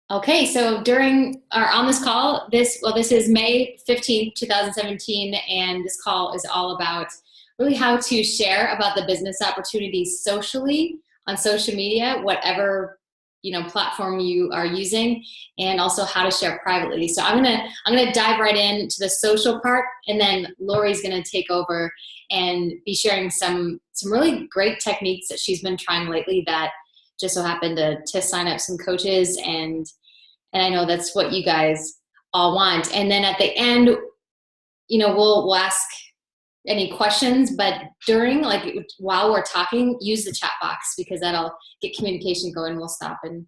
Okay, so during or on this call, this is May 15th, 2017, and this call is all about really how to share about the business opportunities socially on social media, whatever platform you are using, and also how to share privately. So I'm gonna dive right into the social part, and then Lori's gonna take over and be sharing some really great techniques that she's been trying lately that just so happened to sign up some coaches, and I know that's what you guys all want. And then at the end, we'll ask any questions, but during, like, while we're talking, use the chat box because that'll get communication going. We'll stop and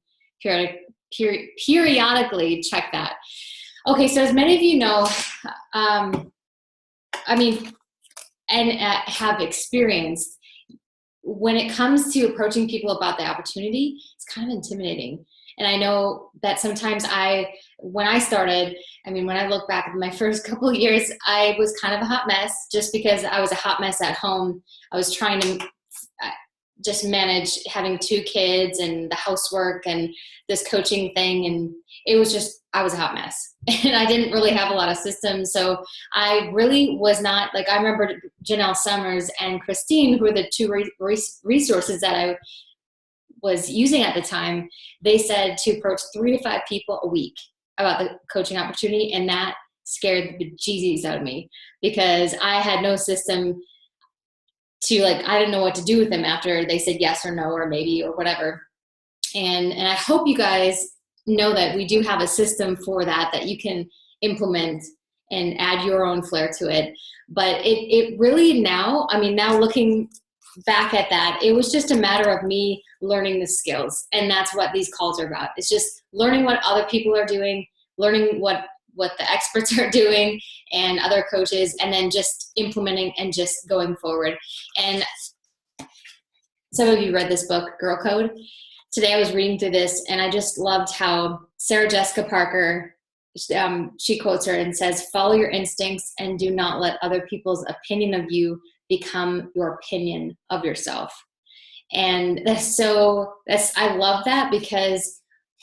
periodically check that. Okay, so as many of you know, I mean, and have experienced, when it comes to approaching people about the opportunity, it's kind of intimidating. And I know that sometimes when I started, when I look back at my first couple of years, I was kind of a hot mess just because I was a hot mess at home. I was trying to just manage having two kids and the housework and this coaching thing. And it was just, I was a hot mess and I didn't really have a lot of systems. So I really was not, like, I remember Janelle Summers and Christine, who were the two resources that I was using at the time. They said to approach 3 to 5 people a week about the coaching opportunity. And that scared the bejesus out of me because I had no system to, like, I didn't know what to do with them after they said yes or no or maybe or whatever. And I hope you guys know that we do have a system for that you can implement and add your own flair to it. But it really now looking back at that, it was just a matter of me learning the skills. And that's what these calls are about. It's just learning what other people are doing, learning what the experts are doing and other coaches, and then just implementing and just going forward. And some of you read this book, Girl Code. Today I was reading through this and I just loved how Sarah Jessica Parker, she quotes her and says, "Follow your instincts and do not let other people's opinion of you become your opinion of yourself." And I love that because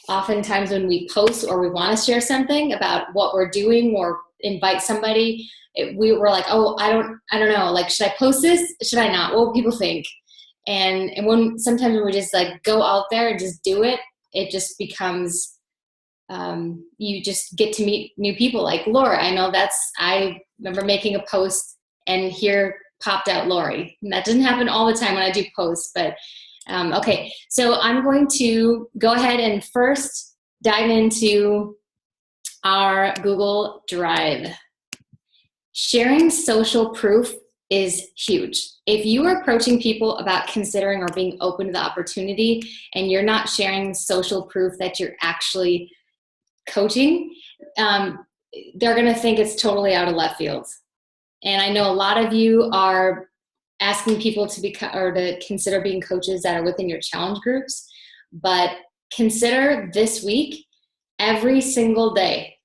oftentimes when we post or we want to share something about what we're doing or invite somebody, we're like, oh, I don't know, like, should I post this? Should I not? What will people think? And when sometimes when we just, like, go out there and just do it, it just becomes, you just get to meet new people like Laura. I remember making a post and here popped out Lori. And that doesn't happen all the time when I do posts, but okay. So I'm going to go ahead and first dive into our Google Drive. Sharing social proof is huge. If you are approaching people about considering or being open to the opportunity and you're not sharing social proof that you're actually coaching, they're going to think it's totally out of left field. And I know a lot of you are asking people to consider being coaches that are within your challenge groups, but consider this week, every single day,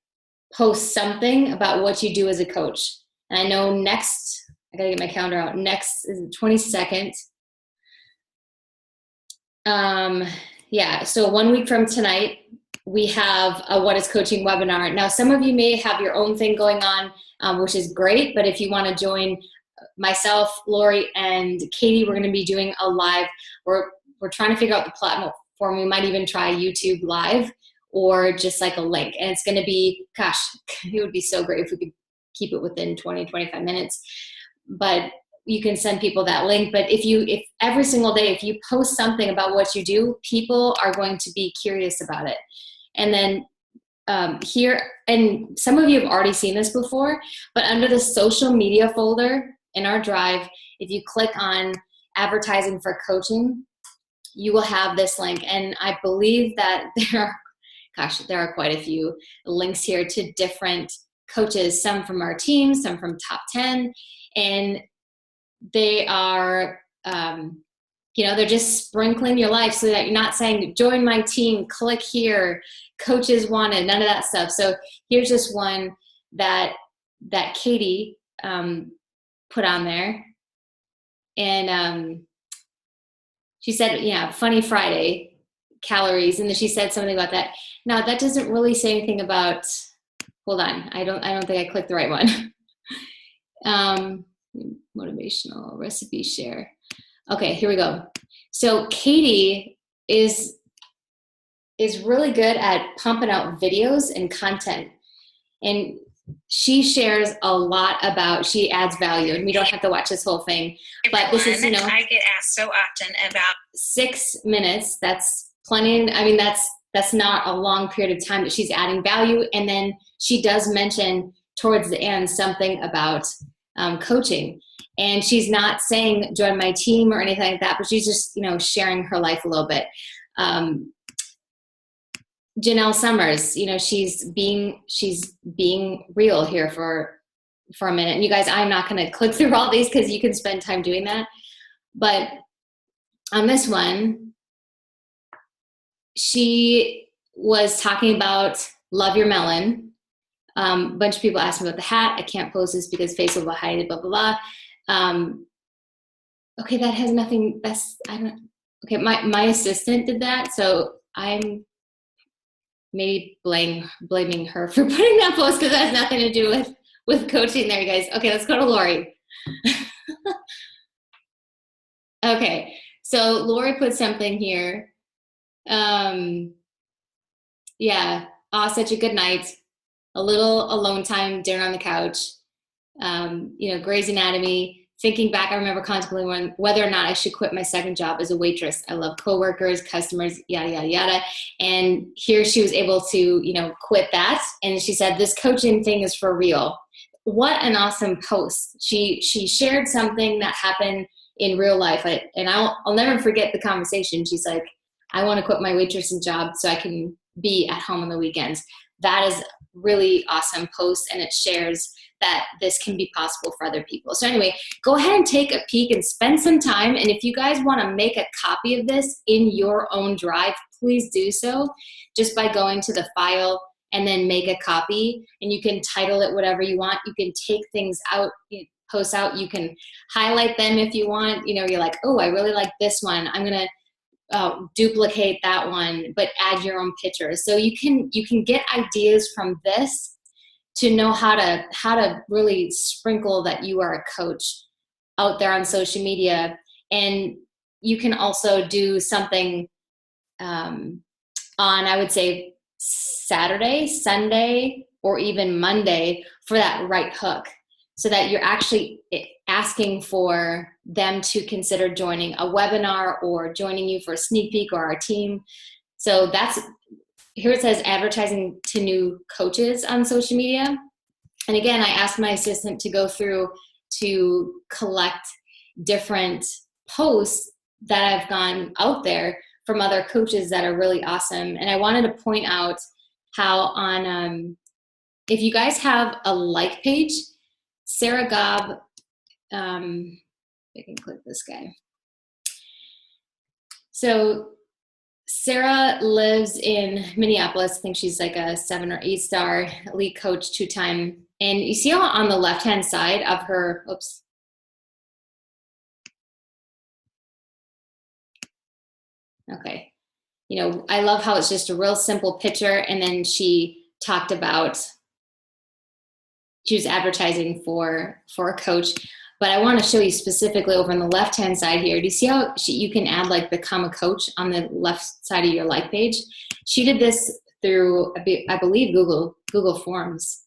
post something about what you do as a coach. And I know I gotta get my calendar out. Next is the 22nd. So 1 week from tonight, we have a What is Coaching webinar. Now, some of you may have your own thing going on, which is great, but if you want to join myself, Lori, and Katie, we're going to be doing a live. We're trying to figure out the platform. We might even try YouTube Live or just like a link. And it's going to be, gosh, it would be so great if we could keep it within 20, 25 minutes. But you can send people that link. But if every single day, if you post something about what you do, people are going to be curious about it. And then here, and some of you have already seen this before, but under the social media folder in our Drive, if you click on advertising for coaching, you will have this link. And I believe that there are quite a few links here to different coaches, some from our team, some from Top 10, and they are, they're just sprinkling your life so that you're not saying, join my team, click here, coaches wanted, none of that stuff. So here's just one that Katie put on there. And she said, Funny Friday. calories. And then she said something about that. Now that doesn't really say anything about, hold on. I don't think I clicked the right one. Motivational recipe share. Okay, here we go. So Katie is really good at pumping out videos and content. And she shares a lot about, she adds value, and we don't have to watch this whole thing, but this is, you know, I get asked so often about 6 minutes. That's plenty. I mean, that's not a long period of time that she's adding value. And then she does mention towards the end something about coaching. And she's not saying join my team or anything like that, but she's just, you know, sharing her life a little bit. Janelle Summers, you know, she's being real here for a minute. And you guys, I'm not going to click through all these because you can spend time doing that. But on this one, she was talking about love your melon. A bunch of people asked me about the hat. I can't post this because Facebook will hide it, blah, blah, blah. Okay, that has nothing, okay, my assistant did that. So I'm maybe blaming her for putting that post because that has nothing to do with coaching there, you guys. Okay, let's go to Lori. Okay, so Lori put something here. Yeah, such a good night. A little alone time, dinner on the couch. You know, Grey's Anatomy. Thinking back, I remember contemplating whether or not I should quit my second job as a waitress. I love coworkers, customers, yada, yada, yada. And here she was able to, you know, quit that. And she said, this coaching thing is for real. What an awesome post. She shared something that happened in real life. And I'll never forget the conversation. She's like, I want to quit my waitressing job so I can be at home on the weekends. That is really awesome post, and it shares that this can be possible for other people. So anyway, go ahead and take a peek and spend some time. And if you guys want to make a copy of this in your own drive, please do so just by going to the file and then make a copy. And you can title it whatever you want. You can take things out, posts out. You can highlight them if you want. You know, you're like, oh, I really like this one. I'm going to duplicate that one, but add your own pictures. So you can get ideas from this to know how to really sprinkle that you are a coach out there on social media. And you can also do something on, I would say, Saturday, Sunday, or even Monday for that right hook, so that you're actually asking for them to consider joining a webinar or joining you for a sneak peek or our team. So that's, here it says advertising to new coaches on social media. And again, I asked my assistant to go through to collect different posts that have gone out there from other coaches that are really awesome. And I wanted to point out how on, if you guys have a like page, Sarah Gobb, I can click this guy. So Sarah lives in Minneapolis. I think she's like a 7 or 8 star elite coach, 2-time. And you see how on the left-hand side of her, oops. Okay. You know, I love how it's just a real simple picture. And then she talked about, she was advertising for a coach. But I want to show you specifically over on the left-hand side here. Do you see how you can add like become a coach on the left side of your like page? She did this through, I believe, Google Forms.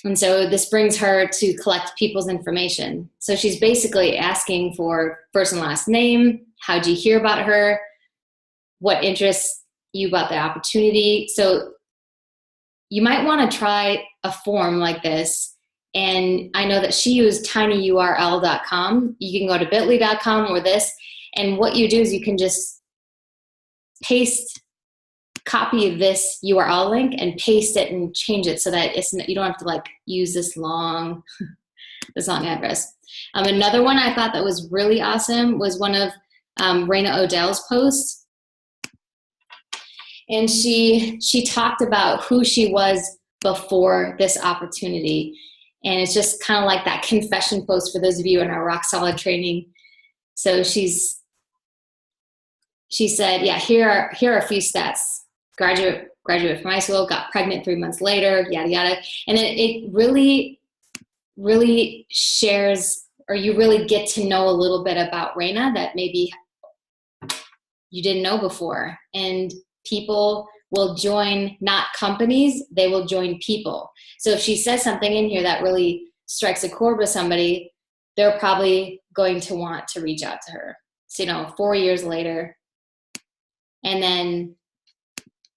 And so this brings her to collect people's information. So she's basically asking for first and last name, how'd you hear about her, what interests you about the opportunity. So you might want to try a form like this. And I know that she used tinyurl.com. You can go to bit.ly.com or this. And what you do is you can just copy this URL link and paste it and change it so that you don't have to like use this long address. Another one I thought that was really awesome was one of Raina Odell's posts. And she talked about who she was before this opportunity. And it's just kind of like that confession post for those of you in our Rock Solid training. So she's she said, yeah, here are a few stats. Graduate from high school, got pregnant 3 months later, yada yada. And it really, really shares, or you really get to know a little bit about Raina that maybe you didn't know before. And people will join, not companies, they will join people. So if she says something in here that really strikes a chord with somebody, they're probably going to want to reach out to her. So, 4 years later, and then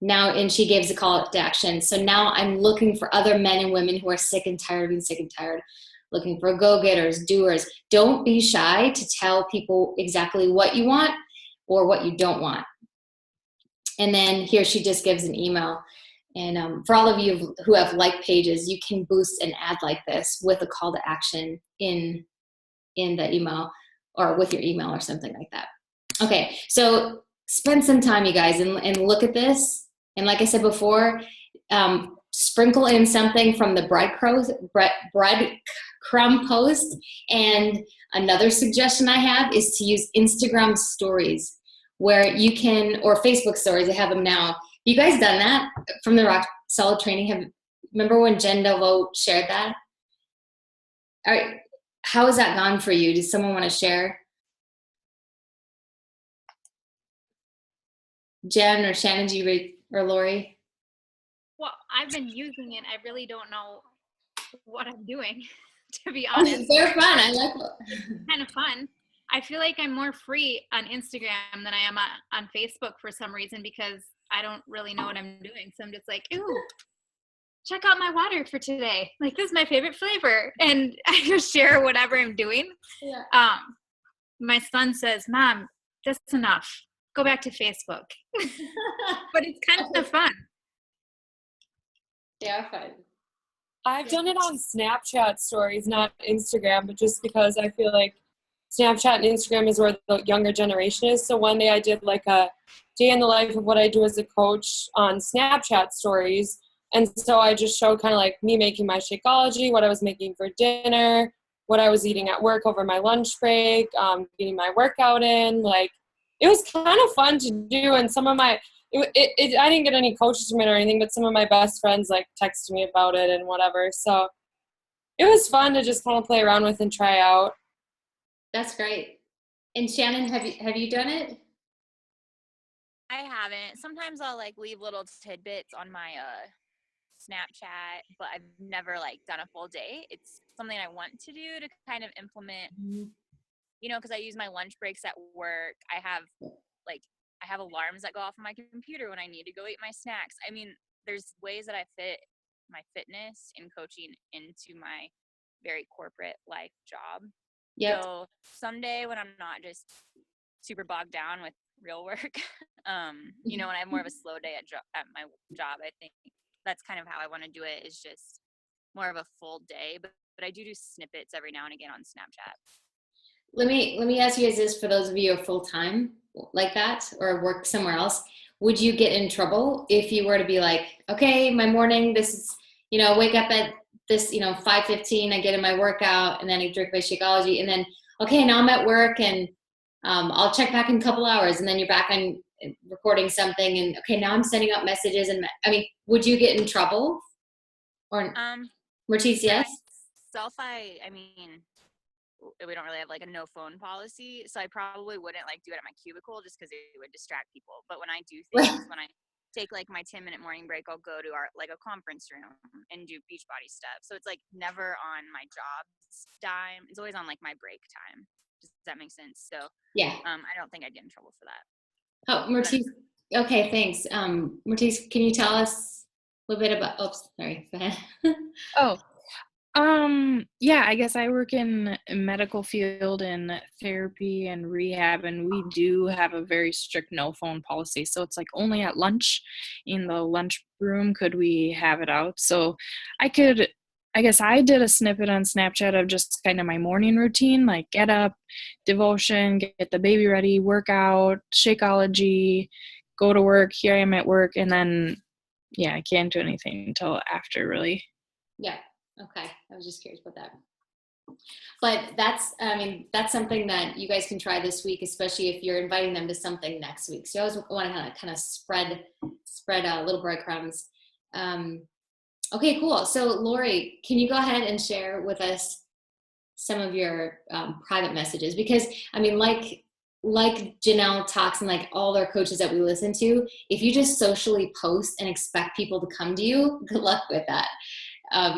now, and she gives a call to action. So now I'm looking for other men and women who are sick and tired of being sick and tired, looking for go-getters, doers. Don't be shy to tell people exactly what you want or what you don't want. And then here she just gives an email. And for all of you who have like pages, you can boost an ad like this with a call to action in the email or with your email or something like that. Okay, so spend some time, you guys, and look at this. And like I said before, sprinkle in something from the breadcrumb post. And another suggestion I have is to use Instagram stories, where you can, or Facebook stories, I have them now. You guys done that from the Rock Solid Training? Remember when Jen Delvaux shared that? All right, how has that gone for you? Does someone want to share? Jen or Shannon, do you read, or Lori? Well, I've been using it. I really don't know what I'm doing, to be honest. They're fun. I like it. It's kind of fun. I feel like I'm more free on Instagram than I am on Facebook for some reason, because I don't really know what I'm doing. So I'm just like, ooh, check out my water for today. Like, this is my favorite flavor. And I just share whatever I'm doing. Yeah. My son says, Mom, that's enough. Go back to Facebook. But it's kind of fun. They are fun. I've done it on Snapchat stories, not Instagram, but just because I feel like Snapchat and Instagram is where the younger generation is. So one day I did like a day in the life of what I do as a coach on Snapchat stories. And so I just showed kind of like me making my Shakeology, what I was making for dinner, what I was eating at work over my lunch break, getting my workout in. Like, it was kind of fun to do. And some of my, I didn't get any coaches from it or anything, but some of my best friends like texted me about it and whatever. So it was fun to just kind of play around with and try out. That's great. And Shannon, have you done it? I haven't. Sometimes I'll like leave little tidbits on my Snapchat, but I've never like done a full day. It's something I want to do to kind of implement, because I use my lunch breaks at work. I have alarms that go off on my computer when I need to go eat my snacks. I mean, there's ways that I fit my fitness and coaching into my very corporate life job. Yep. So someday when I'm not just super bogged down with real work, when I have more of a slow day at my job, I think that's kind of how I want to do it, is just more of a full day. But I do snippets every now and again on Snapchat. Let me ask you guys this: for those of you who are full time like that or work somewhere else, would you get in trouble if you were to be like, okay, my morning, this is, wake up at this, 5:15, I get in my workout, and then I drink my Shakeology, and then, okay, now I'm at work, and I'll check back in a couple hours, and then you're back on recording something, and okay, now I'm sending out messages, and would you get in trouble? Or Mertice, yes? We don't really have like a no phone policy, so I probably wouldn't like do it at my cubicle just because it would distract people. But when I do things, when I take like my 10-minute morning break, I'll go to our like a conference room and do Beachbody stuff. So it's like never on my job's dime. It's always on like my break time. Does that make sense? So yeah, I don't think I'd get in trouble for that. Oh, Mertice. Okay, thanks. Mertice, can you tell us a little bit about? Oops, sorry. Go ahead. Yeah, I guess I work in medical field and therapy and rehab, and we do have a very strict no phone policy. So it's like only at lunch in the lunch room could we have it out. So I guess I did a snippet on Snapchat of just kind of my morning routine, like get up, devotion, get the baby ready, workout, Shakeology, go to work. Here I am at work. And then, yeah, I can't do anything until after, really. Yeah. Okay. I was just curious about that. But that's something that you guys can try this week, especially if you're inviting them to something next week. So you always want to kind of spread little breadcrumbs. Okay, cool. So Lori, can you go ahead and share with us some of your private messages? Because like Janelle talks and like all their coaches that we listen to, if you just socially post and expect people to come to you, good luck with that.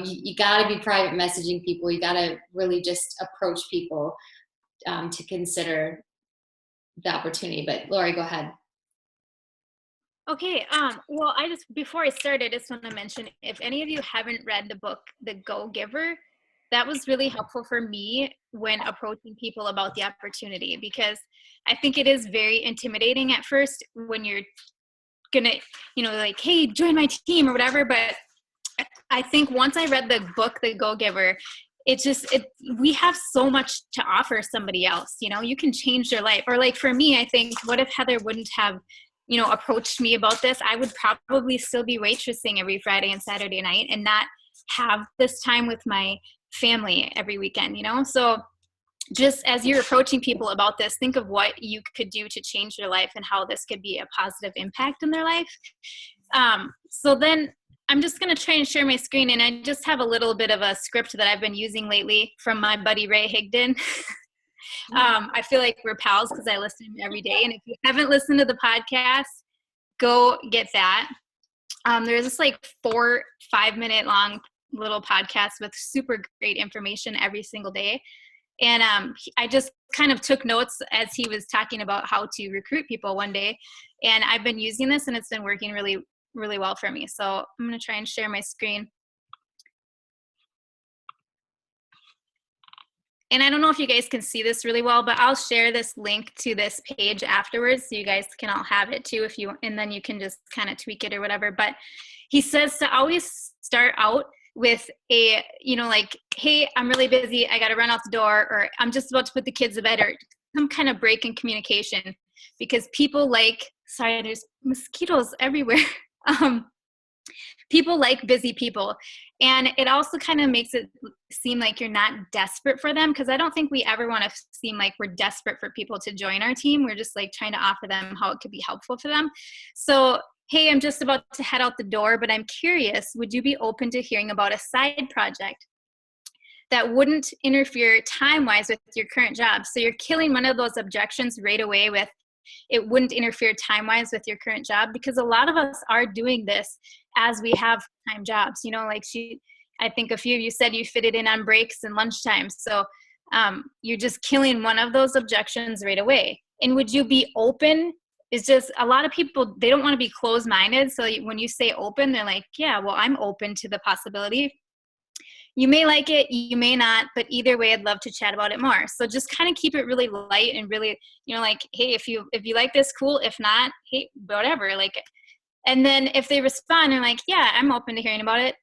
You got to be private messaging people. You got to really just approach people to consider the opportunity. But Lori, go ahead. Okay. Well, before I start, I just want to mention, if any of you haven't read the book, The Go Giver, that was really helpful for me when approaching people about the opportunity, because I think it is very intimidating at first when you're gonna, like, hey, join my team or whatever. But I think once I read the book, The Go Giver, we have so much to offer somebody else. You can change their life. Or like for me, I think, what if Heather wouldn't have, approached me about this? I would probably still be waitressing every Friday and Saturday night and not have this time with my family every weekend, So just as you're approaching people about this, think of what you could do to change their life and how this could be a positive impact in their life. So then I'm just going to try and share my screen, and I just have a little bit of a script that I've been using lately from my buddy Ray Higdon. I feel like we're pals because I listen to him every day. And if you haven't listened to the podcast, go get that. There's this like 4-5-minute long little podcast with super great information every single day. And I just kind of took notes as he was talking about how to recruit people one day. And I've been using this, and it's been working really, really well for me. So I'm going to try and share my screen. And I don't know if you guys can see this really well, but I'll share this link to this page afterwards so you guys can all have it too, and then you can just kind of tweak it or whatever. But he says to always start out with a, like, hey, I'm really busy, I got to run out the door, or I'm just about to put the kids to bed, or some kind of break in communication, because people sorry, there's mosquitoes everywhere. People like busy people. And it also kind of makes it seem like you're not desperate for them, because I don't think we ever want to seem like we're desperate for people to join our team. We're just like trying to offer them how it could be helpful for them. So, hey, I'm just about to head out the door, but I'm curious, would you be open to hearing about a side project that wouldn't interfere time-wise with your current job? So you're killing one of those objections right away with, it wouldn't interfere time-wise with your current job, because a lot of us are doing this as we have time jobs. I think a few of you said you fit it in on breaks and lunchtime. So you're just killing one of those objections right away. And would you be open? It's just a lot of people, they don't want to be closed-minded. So when you say open, they're like, yeah, well, I'm open to the possibility. You may like it, you may not, but either way, I'd love to chat about it more. So just kind of keep it really light and really, like, hey, if you like this, cool. If not, hey, whatever. And then if they respond and like, yeah, I'm open to hearing about it,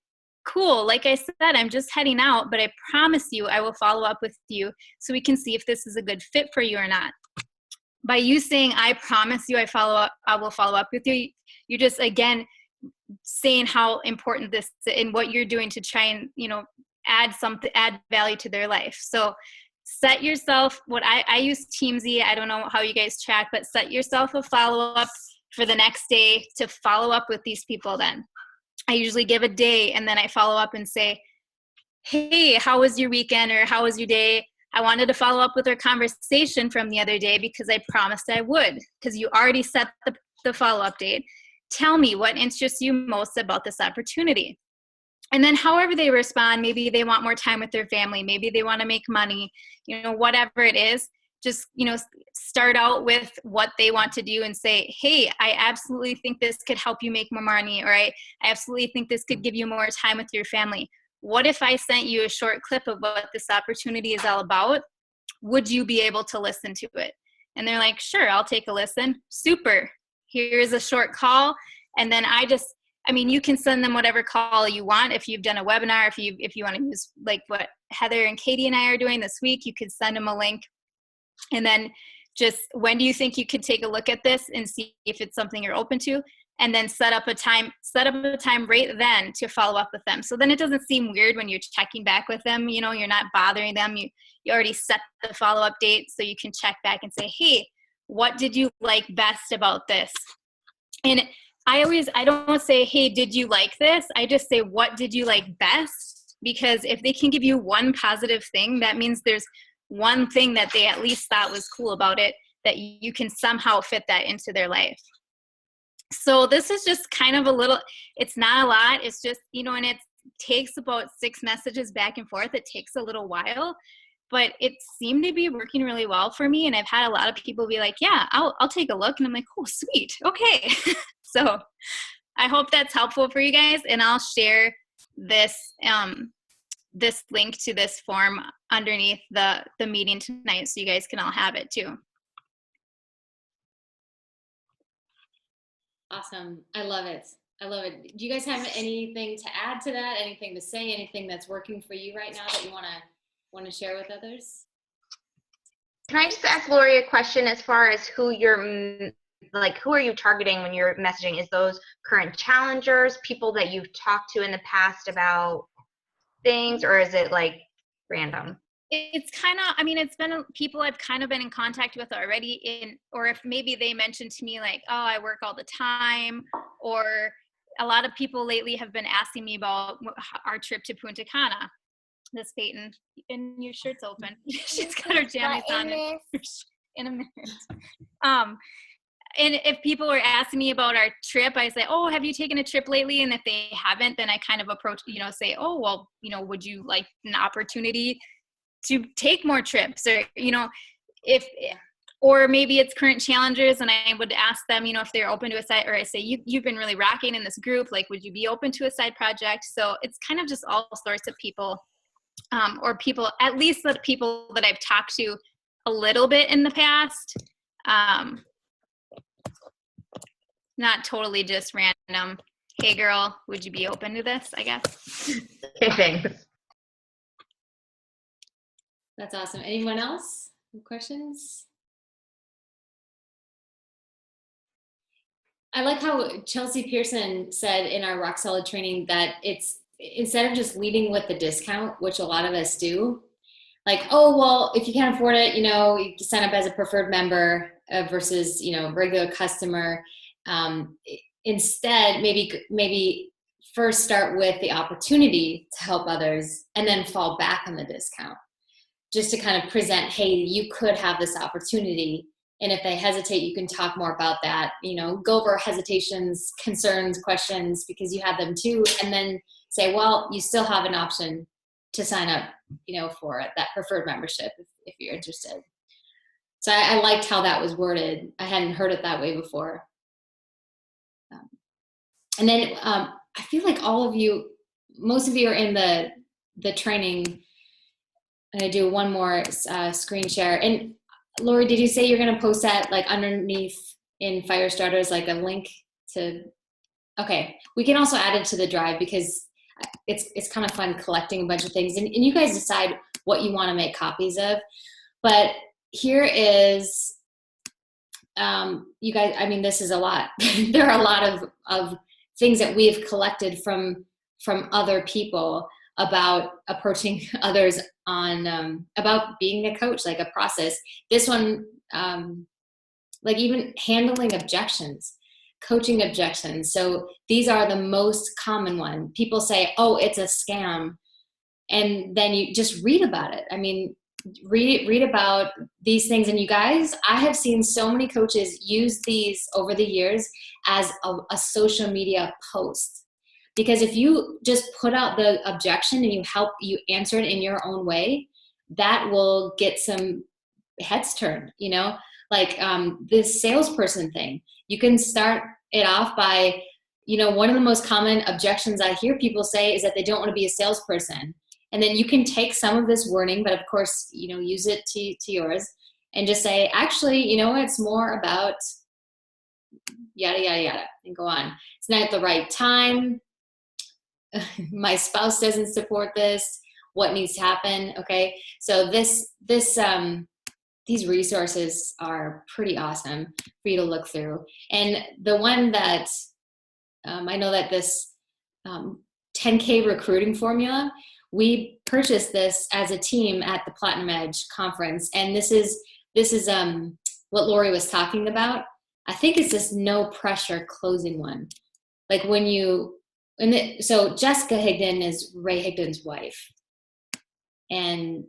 cool. Like I said, I'm just heading out, but I promise you I will follow up with you so we can see if this is a good fit for you or not. By you saying, I promise you I will follow up with you, you're just, again, saying how important this and what you're doing to try and, add value to their life. So set yourself, I use Teamsy. I don't know how you guys track, but set yourself a follow-up for the next day to follow up with these people. Then I usually give a day, and then I follow up and say, hey, how was your weekend, or how was your day? I wanted to follow up with our conversation from the other day because I promised I would, because you already set the follow-up date. Tell me what interests you most about this opportunity. And then however they respond, maybe they want more time with their family, maybe they want to make money, whatever it is, just, start out with what they want to do and say, hey, I absolutely think this could help you make more money, or I absolutely think this could give you more time with your family. What if I sent you a short clip of what this opportunity is all about? Would you be able to listen to it? And they're like, sure, I'll take a listen. Super. Here's a short call. And then you can send them whatever call you want. If you've done a webinar, if you want to use like what Heather and Katie and I are doing this week, you could send them a link. And then just, when do you think you could take a look at this and see if it's something you're open to? and then set up a time right then to follow up with them. So then it doesn't seem weird when you're checking back with them, you know, you're not bothering them. You already set the follow-up date, so you can check back and say, hey, what did you like best about this? And I don't say, hey, did you like this? I just say, what did you like best? Because if they can give you one positive thing, that means there's one thing that they at least thought was cool about it, that you can somehow fit that into their life. So this is just kind of it's not a lot. It's just, you know, and it takes about 6 messages back and forth. It takes a little while, but it seemed to be working really well for me. And I've had a lot of people be like, yeah, I'll take a look. And I'm like, oh, sweet. Okay. So I hope that's helpful for you guys. And I'll share this link to this form underneath the meeting tonight, so you guys can all have it too. Awesome. I love it. Do you guys have anything to add to that? Anything to say? Anything that's working for you right now that you want to share with others? Can I just ask Lori a question as far as who are you targeting when you're messaging? Is those current challengers, people that you've talked to in the past about things, or is it like random? It's kind of, I mean, it's been people I've kind of been in contact with already, or if maybe they mentioned to me like, oh, I work all the time, or a lot of people lately have been asking me about our trip to Punta Cana. This Peyton, and your shirt's open. She's got her jammies on in a minute. And if people were asking me about our trip, I say, oh, have you taken a trip lately? And if they haven't, then I kind of approach, you know, say, oh, well, you know, would you like an opportunity to take more trips? Or, you know, or maybe it's current challengers, and I would ask them, you know, if they're open to a side, or I say, you've been really rocking in this group, like, would you be open to a side project? So it's kind of just all sorts of people, or people, at least the people that I've talked to a little bit in the past. Not totally just random. Hey girl, would you be open to this, I guess? Okay, thanks. That's awesome. Anyone else? Any questions? I like how Chelsea Pearson said in our Rock Solid training that it's, instead of just leading with the discount, which a lot of us do, like, oh, well, if you can't afford it, you know, you can sign up as a preferred member versus, you know, regular customer. Instead, maybe first start with the opportunity to help others and then fall back on the discount, just to kind of present, hey, you could have this opportunity. And if they hesitate, you can talk more about that, you know, go over hesitations, concerns, questions, because you have them too. And then say, well, you still have an option to sign up, you know, for that preferred membership if you're interested. So I liked how that was worded. I hadn't heard it that way before. And then I feel like most of you are in the training. I'm gonna do one more screen share. And Lori, did you say you're gonna post that like underneath in Firestarters, like a link to? Okay, we can also add it to the drive, because it's kind of fun collecting a bunch of things, and you guys decide what you want to make copies of. But here is, you guys, I mean, this is a lot. There are a lot of things that we've collected from other people about approaching others on, about being a coach, like a process. This one, like even handling objections, coaching objections. So these are the most common one. People say, oh, it's a scam. And then you just read about it. I mean, read about these things. And you guys, I have seen so many coaches use these over the years as a social media post. Because if you just put out the objection and you answer it in your own way, that will get some heads turned, you know, like this salesperson thing. You can start it off by, you know, one of the most common objections I hear people say is that they don't want to be a salesperson. And then you can take some of this wording, but of course, you know, use it to yours, and just say, actually, you know, it's more about yada, yada, yada, and go on. It's not at the right time. My spouse doesn't support this. What needs to happen? Okay. So these resources are pretty awesome for you to look through. And the one that I know that this 10K recruiting formula, we purchased this as a team at the Platinum Edge conference, and this is what Lori was talking about. I think it's this no pressure closing one. Like when you, so Jessica Higdon is Ray Higdon's wife, and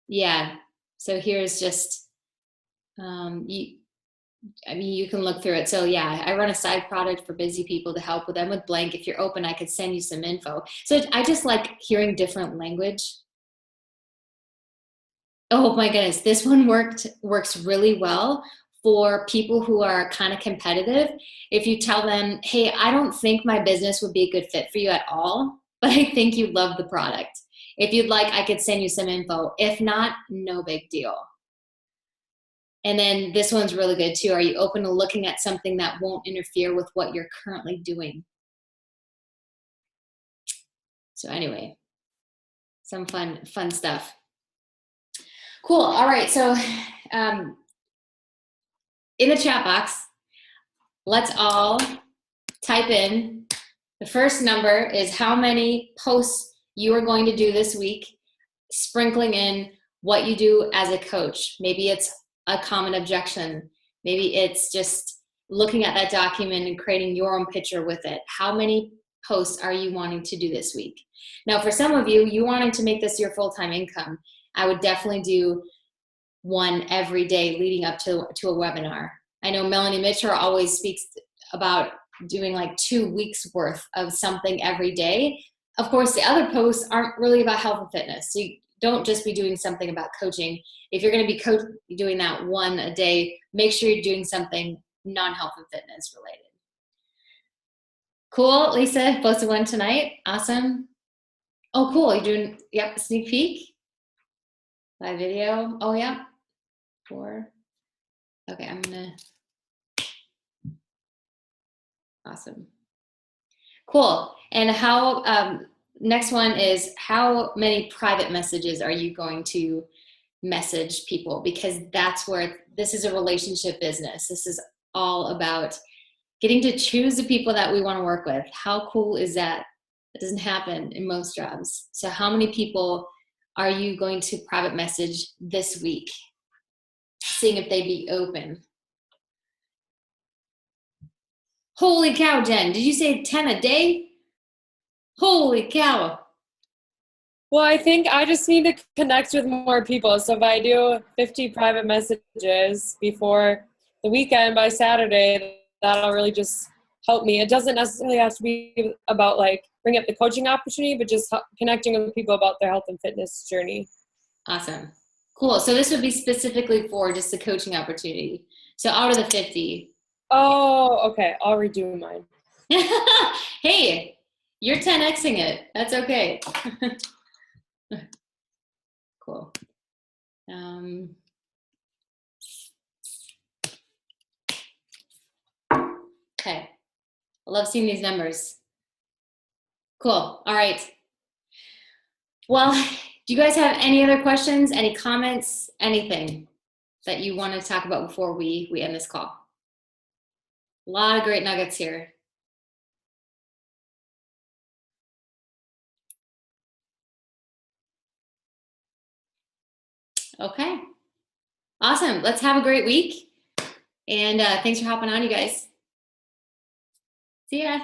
yeah, so here's just you can look through it. So yeah, I run a side product for busy people to help with them with blank. If you're open, I could send you some info. So I just like hearing different language. Oh my goodness, this one works really well for people who are kind of competitive. If you tell them, hey, I don't think my business would be a good fit for you at all, but I think you'd love the product. If you'd like, I could send you some info. If not, no big deal. And then this one's really good too. Are you open to looking at something that won't interfere with what you're currently doing? So anyway, some fun stuff. Cool. All right. So in the chat box, let's all type in, the first number is how many posts you are going to do this week, sprinkling in what you do as a coach. Maybe it's a common objection. Maybe it's just looking at that document and creating your own picture with it. How many posts are you wanting to do this week? Now, for some of you wanting to make this your full-time income, I would definitely do one every day leading up to a webinar. I know Melanie Mitchell always speaks about doing like 2 weeks worth of something every day. Of course, the other posts aren't really about health and fitness. So you don't just be doing something about coaching. If you're going to be doing that one a day, make sure you're doing something non-health and fitness related. Cool, Lisa posted one tonight. Awesome. Oh, cool. You're doing, yep, sneak peek. Live video. Oh, yeah. 4. Okay, I'm going to. Awesome. Cool. And how, next one is how many private messages are you going to message people? Because that's where this is a relationship business. This is all about getting to choose the people that we want to work with. How cool is that? It doesn't happen in most jobs. So how many people are you going to private message this week? Seeing if they'd be open. Holy cow, Jen. Did you say 10 a day? Holy cow. Well, I think I just need to connect with more people. So if I do 50 private messages before the weekend by Saturday, that'll really just help me. It doesn't necessarily have to be about like bring up the coaching opportunity, but just connecting with people about their health and fitness journey. Awesome. Cool. So this would be specifically for just the coaching opportunity. So out of the 50. Oh, okay. I'll redo mine. Hey, you're 10xing it. That's okay. Cool. Okay. I love seeing these numbers. Cool. All right. Well, do you guys have any other questions, any comments, anything that you want to talk about before we end this call? A lot of great nuggets here. Okay. Awesome. Let's have a great week. And thanks for hopping on, you guys. See ya.